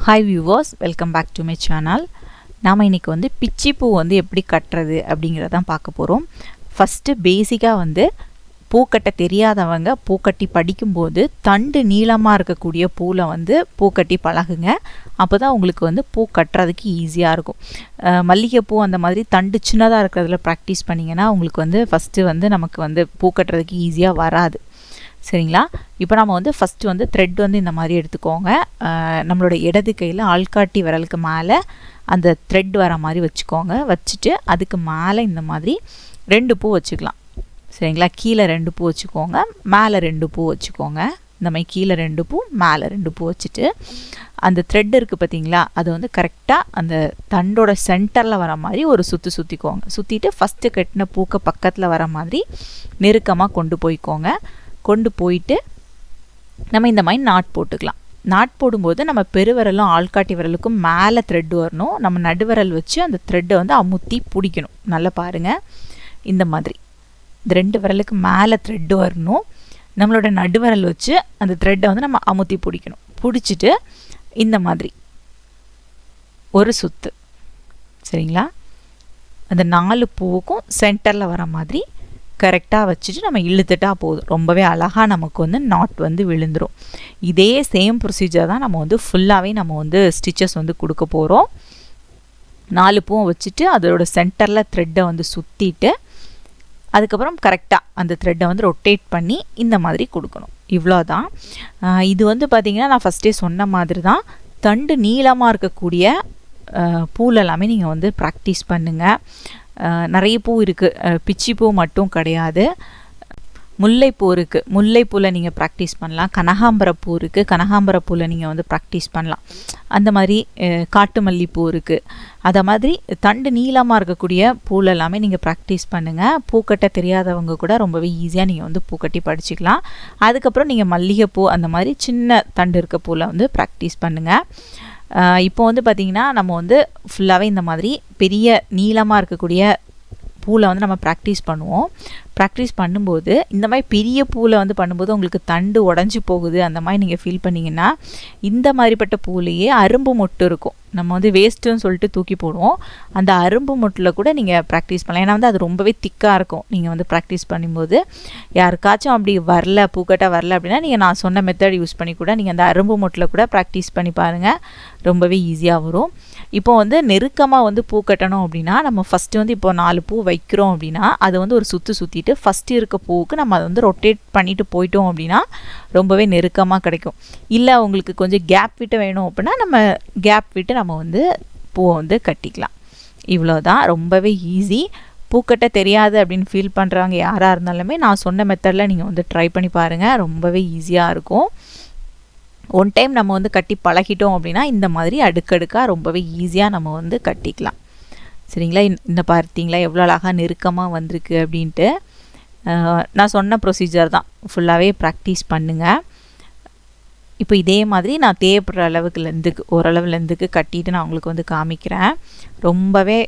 Hi viewers, welcome back to my channel. நாம் இன்றைக்கி வந்து பிச்சிப்பூ வந்து எப்படி கட்டுறது அப்படிங்கிறதான் பார்க்க போகிறோம். ஃபஸ்ட்டு பேசிக்காக வந்து பூக்கட்ட தெரியாதவங்க பூக்கட்டி படிக்கும்போது தண்டு நீளமாக இருக்கக்கூடிய பூவில் வந்து பூக்கட்டி பழகுங்க. அப்போ தான் உங்களுக்கு வந்து பூ கட்டுறதுக்கு ஈஸியாக இருக்கும். மல்லிகைப்பூ அந்த மாதிரி தண்டு சின்னதாக இருக்கிறதுல ப்ராக்டிஸ் பண்ணிங்கன்னா உங்களுக்கு வந்து ஃபஸ்ட்டு வந்து நமக்கு வந்து பூ கட்டுறதுக்கு ஈஸியாக வராது. சரிங்களா? இப்போ நம்ம வந்து ஃபஸ்ட்டு வந்து த்ரெட் வந்து இந்த மாதிரி எடுத்துக்கோங்க. நம்மளோட இடது கையில் ஆள்காட்டி விரலுக்கு மேலே அந்த த்ரெட் வர மாதிரி வச்சுக்கோங்க. வச்சுட்டு அதுக்கு மேலே இந்த மாதிரி 2 பூ வச்சுக்கலாம். சரிங்களா? கீழே 2 பூ வச்சுக்கோங்க, மேலே 2 பூ வச்சுக்கோங்க. இந்த மாதிரி கீழே 2 பூ, மேலே 2 பூ வச்சுட்டு அந்த த்ரெட் இருக்குது பார்த்தீங்களா, அது வந்து கரெக்டாக அந்த தண்டோட சென்டரில் வர மாதிரி ஒரு சுற்றிக்கோங்க. சுற்றிட்டு ஃபஸ்ட்டு கட்டின பூக்கு பக்கத்தில் வர மாதிரி நெருக்கமாக கொண்டு போய்க்கோங்க. கொண்டு போயிட்டு நம்ம இந்த மாதிரி நாட் போட்டுக்கலாம். நாட் போடும்போது நம்ம பெருவிரலும் ஆள்காட்டி விரலுக்கும் மேலே த்ரெட் வரணும். நம்ம நடுவிரல் வச்சு அந்த த்ரெட்டை வந்து அமுத்தி பிடிக்கணும். நல்லா பாருங்கள், இந்த மாதிரி இந்த 2 விரலுக்கு மேலே த்ரெட்டு வரணும். நம்மளோட நடுவிரல் வச்சு அந்த த்ரெட்டை வந்து நம்ம அமுத்தி பிடிக்கணும். பிடிச்சிட்டு இந்த மாதிரி ஒரு சுத்து. சரிங்களா? அந்த 4 பூவுக்கும் சென்டரில் வர மாதிரி கரெக்டாக வச்சுட்டு நம்ம இழுத்துட்டால் போதும். ரொம்பவே அழகாக நமக்கு வந்து நாட் வந்து விழுந்துடும். இதே சேம் ப்ரொசீஜர் தான் நம்ம வந்து ஃபுல்லாகவே நம்ம வந்து ஸ்டிச்சஸ் வந்து கொடுக்க போகிறோம். 4 பூவும் வச்சுட்டு அதோட சென்டரில் த்ரெட்டை வந்து சுற்றிட்டு அதுக்கப்புறம் கரெக்டாக அந்த த்ரெட்டை வந்து ரொட்டேட் பண்ணி இந்த மாதிரி கொடுக்கணும். இவ்வளோ தான். இது வந்து பார்த்திங்கன்னா நான் ஃபஸ்ட்டே சொன்ன மாதிரி தான் தண்டு நீளமாக இருக்கக்கூடிய பூவில் எல்லாமே நீங்கள் வந்து ப்ராக்டிஸ் பண்ணுங்கள். நிறைய பூ இருக்குது, பிச்சிப்பூ மட்டும் கிடையாது. முல்லைப்பூ இருக்குது, முல்லைப்பூவில் நீங்கள் ப்ராக்டிஸ் பண்ணலாம். கனகாம்பரப்பூ இருக்குது, கனகாம்பரப்பூவில் நீங்கள் வந்து ப்ராக்டிஸ் பண்ணலாம். அந்த மாதிரி காட்டு மல்லிப்பூ இருக்குது. அதை மாதிரி தண்டு நீளமாக இருக்கக்கூடிய பூவில் எல்லாமே நீங்கள் ப்ராக்டிஸ் பண்ணுங்கள். பூக்கட்ட தெரியாதவங்க கூட ரொம்பவே ஈஸியாக நீங்கள் வந்து பூக்கட்டி படிச்சுக்கலாம். அதுக்கப்புறம் நீங்கள் மல்லிகைப்பூ அந்த மாதிரி சின்ன தண்டு இருக்க பூவில் வந்து ப்ராக்டிஸ் பண்ணுங்கள். இப்போ வந்து பார்த்திங்கன்னா நம்ம வந்து ஃபுல்லாகவே இந்த மாதிரி பெரிய நீளமாக இருக்கக்கூடிய பூவில் வந்து நம்ம ப்ராக்டிஸ் பண்ணுவோம். ப்ராக்டிஸ் பண்ணும்போது இந்த மாதிரி பெரிய பூவில் வந்து பண்ணும்போது உங்களுக்கு தண்டு உடஞ்சி போகுது அந்த மாதிரி நீங்கள் ஃபீல் பண்ணிங்கன்னா இந்த மாதிரிப்பட்ட பூவிலேயே அரும்பு மொட்டு இருக்கும். நம்ம வந்து வேஸ்ட்டுன்னு சொல்லிட்டு தூக்கி போடுவோம். அந்த அரும்பு மொட்டில் கூட நீங்கள் ப்ராக்டிஸ் பண்ணலாம். ஏன்னா வந்து அது ரொம்பவே திக்காக இருக்கும். நீங்கள் வந்து ப்ராக்டிஸ் பண்ணும்போது யாருக்காச்சும் அப்படி வரல, பூக்கட்டாக வரல அப்படின்னா நீங்கள் நான் சொன்ன மெத்தட் யூஸ் பண்ணி கூட நீங்கள் அந்த அரும்பு மொட்டில் கூட ப்ராக்டிஸ் பண்ணி பாருங்கள். ரொம்பவே ஈஸியாக வரும். இப்போ வந்து நெருக்கமாக வந்து பூ கட்டணும் அப்படின்னா நம்ம ஃபஸ்ட்டு வந்து இப்போ 4 பூ வைக்கிறோம் அப்படின்னா அதை வந்து ஒரு சுற்றிட்டு ஃபஸ்ட்டு இருக்க பூவுக்கு நம்ம அதை வந்து ரொட்டேட் பண்ணிவிட்டு போயிட்டோம் அப்படின்னா ரொம்பவே நெருக்கமாக கிடைக்கும். இல்லை உங்களுக்கு கொஞ்சம் கேப் விட்டு வேணும் அப்படின்னா நம்ம கேப் விட்டு நம்ம வந்து பூவை வந்து கட்டிக்கலாம். இவ்வளோ தான், ரொம்பவே ஈஸி. பூக்கட்ட தெரியாது அப்படின்னு ஃபீல் பண்ணுறவங்க யாராக இருந்தாலுமே நான் சொன்ன மெத்தடில் நீங்கள் வந்து ட்ரை பண்ணி பாருங்கள். ரொம்பவே ஈஸியாக இருக்கும். ஒன் டைம் நம்ம வந்து கட்டி பழகிட்டோம் அப்படின்னா இந்த மாதிரி அடுக்கடுக்காக ரொம்பவே ஈஸியாக நம்ம வந்து கட்டிக்கலாம். சரிங்களா? இந்த பார்த்தீங்களா எவ்வளோ அழகாக நெருக்கமாக வந்திருக்கு அப்படின்ட்டு. நான் சொன்ன ப்ரொசீஜர் தான், ஃபுல்லாகவே ப்ராக்டிஸ் பண்ணுங்கள். இப்போ இதே மாதிரி நான் தேவைப்படுற அளவுக்கு லெந்துக்கு ஓரளவு லெந்துக்கு கட்டிட்டு நான் உங்களுக்கு வந்து காமிக்கிறேன். ரொம்பவே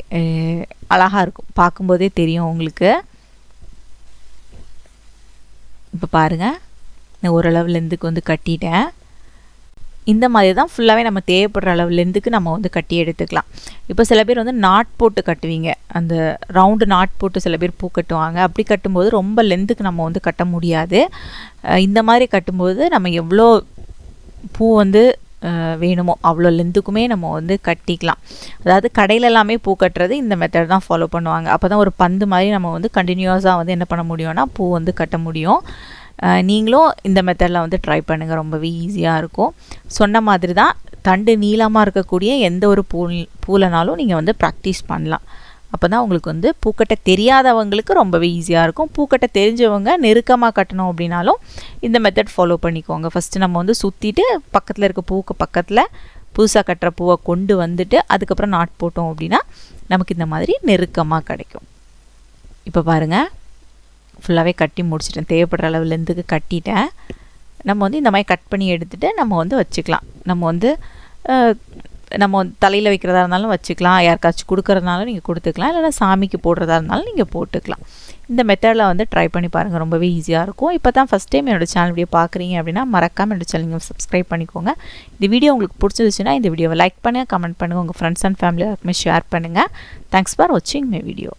அழகாக இருக்கும், பார்க்கும்போதே தெரியும் உங்களுக்கு. இப்போ பாருங்கள், நான் ஓரளவு லெந்துக்கு வந்து கட்டிட்டேன். இந்த மாதிரி தான் ஃபுல்லாகவே நம்ம தேவைப்படுற அளவுலேருந்துக்கு நம்ம வந்து கட்டி எடுத்துக்கலாம். இப்போ சில பேர் வந்து நாட் போட்டு கட்டுவீங்க, அந்த ரவுண்டு நாட் போட்டு சில பேர் பூ கட்டுவாங்க. அப்படி கட்டும்போது ரொம்ப லென்த்துக்கு நம்ம வந்து கட்ட முடியாது. இந்த மாதிரி கட்டும்போது நம்ம எவ்வளோ பூ வந்து வேணுமோ அவ்வளோ லென்த்துக்குமே நம்ம வந்து கட்டிக்கலாம். அதாவது கடையில் எல்லாமே பூ கட்டுறது இந்த மெத்தட் தான் ஃபாலோ பண்ணுவாங்க. அப்போ தான் ஒரு பந்து மாதிரி நம்ம வந்து கண்டினியூஸாக வந்து என்ன பண்ண முடியும்னா பூ வந்து கட்ட முடியும். நீங்களும் இந்த மெத்தடில் வந்து ட்ரை பண்ணுங்கள். ரொம்பவே ஈஸியாக இருக்கும். சொன்ன மாதிரி தான் தண்டு நீளமாக இருக்கக்கூடிய எந்த ஒரு பூலனாலும் நீங்கள் வந்து ப்ராக்டிஸ் பண்ணலாம். அப்போ தான் உங்களுக்கு வந்து பூக்கட்ட தெரியாதவங்களுக்கு ரொம்பவே ஈஸியாக இருக்கும். பூக்கட்ட தெரிஞ்சவங்க நெருக்கமாக கட்டணும் அப்படின்னாலும் இந்த மெத்தட் ஃபாலோ பண்ணிக்கோங்க. ஃபஸ்ட்டு நம்ம வந்து சுற்றிட்டு பக்கத்தில் இருக்க பூக்கு பக்கத்தில் புதுசாக கட்டுற பூவை கொண்டு வந்துட்டு அதுக்கப்புறம் நாட் போட்டோம் அப்படின்னா நமக்கு இந்த மாதிரி நெருக்கமாக கிடைக்கும். இப்போ பாருங்கள், ஃபுல்லாகவே கட்டி முடிச்சிட்டேன். தேவைப்படுற அளவுலேருந்துக்கு கட்டிட்டேன். நம்ம வந்து இந்த மாதிரி கட் பண்ணி எடுத்துகிட்டு நம்ம வந்து வச்சுக்கலாம். நம்ம வந்து நம்ம தலையில் வைக்கிறதா இருந்தாலும் வச்சுக்கலாம், யாருக்காச்சும் கொடுக்குறதுனாலும் நீங்கள் கொடுத்துக்கலாம், இல்லைனா சாமிக்கு போடுறதா இருந்தாலும் நீங்கள் போட்டுக்கலாம். இந்த மெத்தடில் வந்து ட்ரை பண்ணி பாருங்கள், ரொம்பவே ஈஸியாக இருக்கும். இப்போ தான் ஃபஸ்ட் டைம் என்னோடய சேனல் வீடியோ பார்க்குறீங்க அப்படின்னா மறக்காமல் என்னோடய சேனல் நீங்கள் சப்ஸ்கிரைப் பண்ணிக்கோங்க. இந்த வீடியோ உங்களுக்கு பிடிச்சிருந்துச்சுன்னா இந்த வீடியோவை லைக் பண்ணுங்கள், கமெண்ட் பண்ணுங்கள், உங்கள் ஃப்ரெண்ட்ஸ் அண்ட் ஃபேமிலி எல்லாருக்குமே ஷேர் பண்ணுங்கள். தேங்க்ஸ் ஃபார் வாட்சிங் மை வீடியோ.